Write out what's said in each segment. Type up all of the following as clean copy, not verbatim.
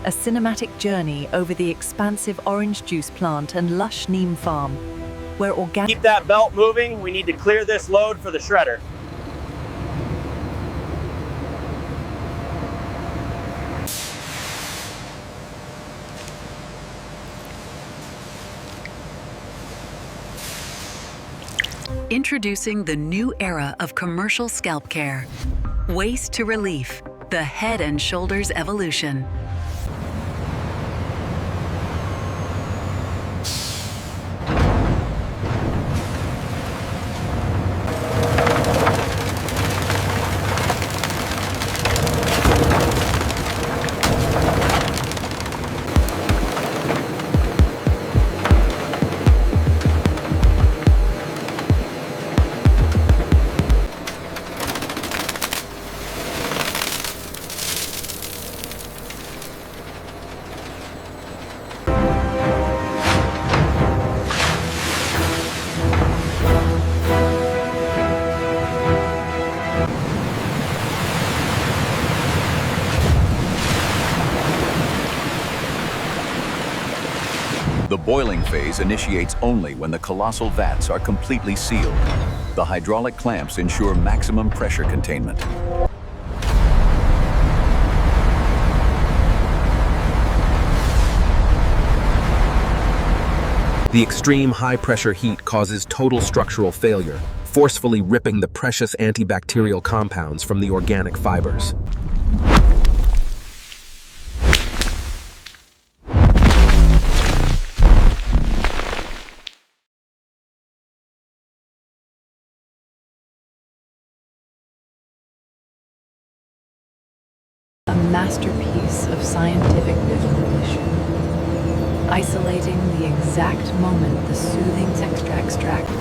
a cinematic journey over the expansive orange juice plant and lush neem farm, where organic... Keep that belt moving. We need to clear this load for the shredder. Introducing the new era of commercial scalp care. Waste to relief, the Head and Shoulders evolution. The boiling phase initiates only when the colossal vats are completely sealed. The hydraulic clamps ensure maximum pressure containment. The extreme high-pressure heat causes total structural failure, forcefully ripping the precious antibacterial compounds from the organic fibers. A masterpiece of scientific visualization, isolating the exact moment the soothing texture extract.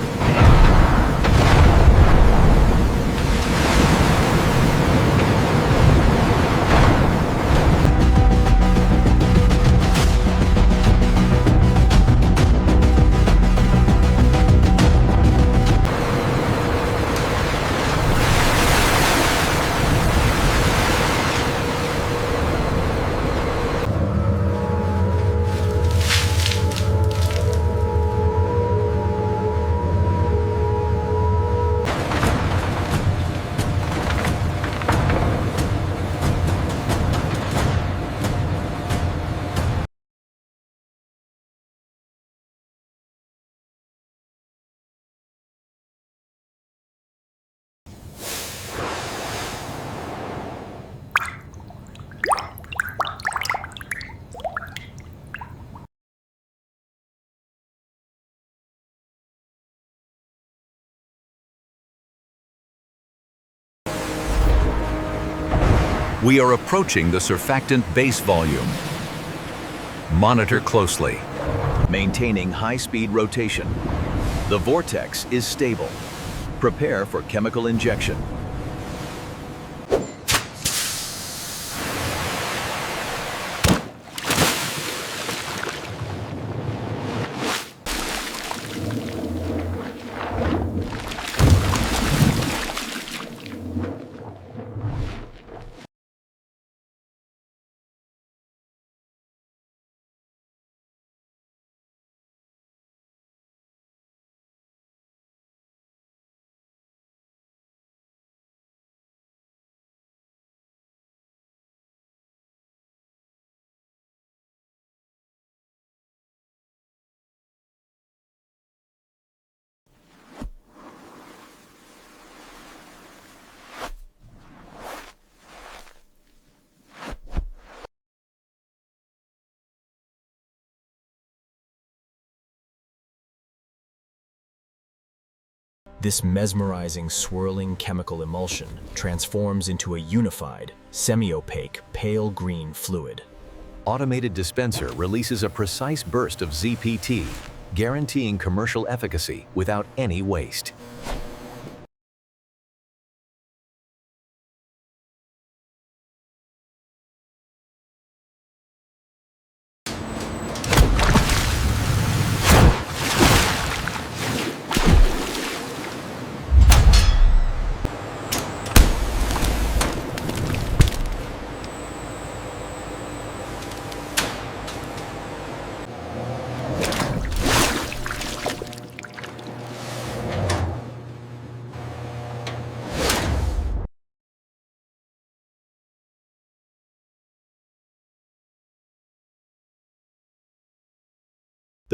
We are approaching the surfactant base volume. Monitor closely, maintaining high-speed rotation. The vortex is stable. Prepare for chemical injection. This mesmerizing, swirling chemical emulsion transforms into a unified, semi-opaque, pale green fluid. Automated dispenser releases a precise burst of ZPT, guaranteeing commercial efficacy without any waste.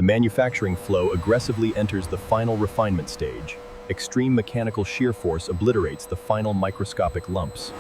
The manufacturing flow aggressively enters the final refinement stage. Extreme mechanical shear force obliterates the final microscopic lumps.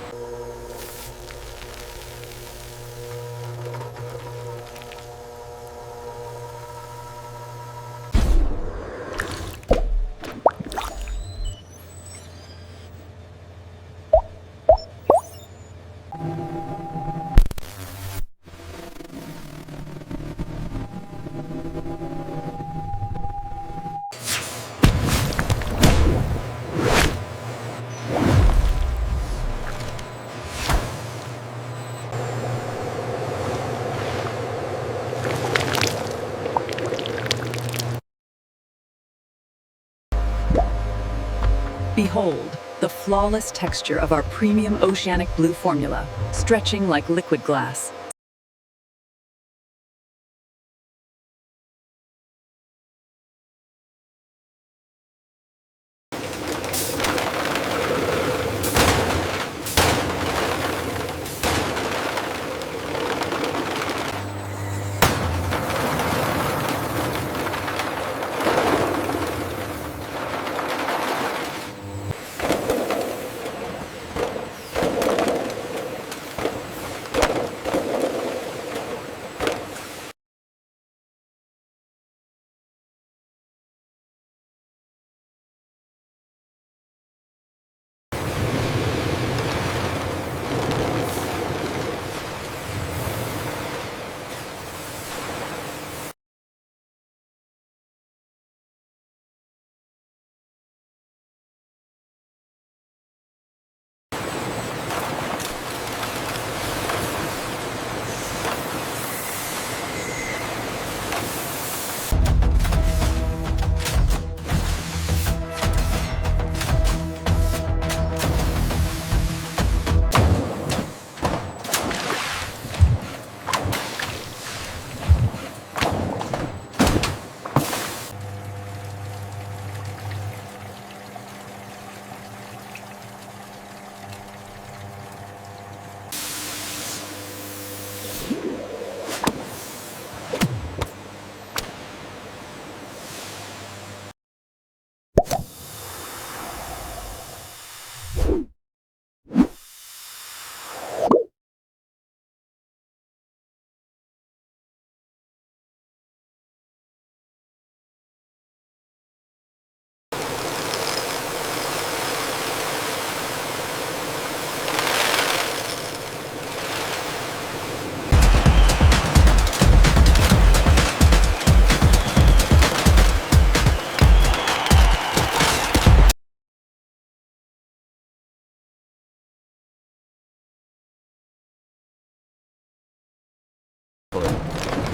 Behold, the flawless texture of our premium oceanic blue formula, stretching like liquid glass.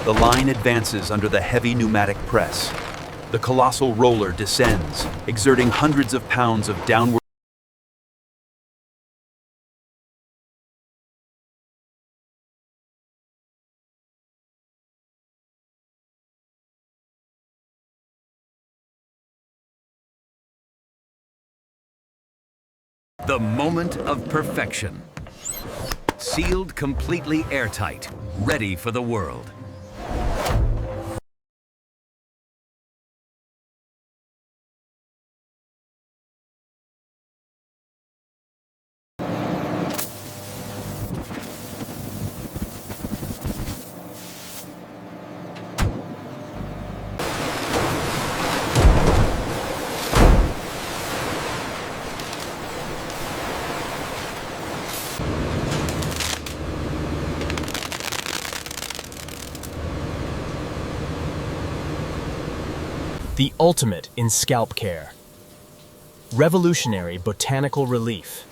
The line advances under the heavy pneumatic press. The colossal roller descends, exerting hundreds of pounds of downward. The moment of perfection. Sealed completely airtight, ready for the world. The ultimate in scalp care. Revolutionary botanical relief.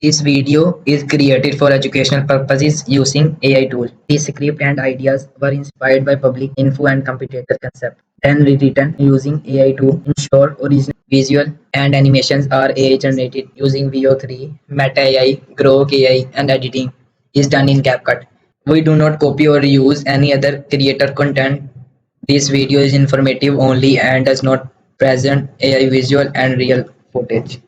This video is created for educational purposes using AI tool. The script and ideas were inspired by public info and competitor concept, then rewritten using AI to ensure original visual and animations are AI generated using VO3, Meta AI, Grok AI, and editing is done in CapCut. We do not copy or use any other creator content. This video is informative only and does not present AI visual and real footage.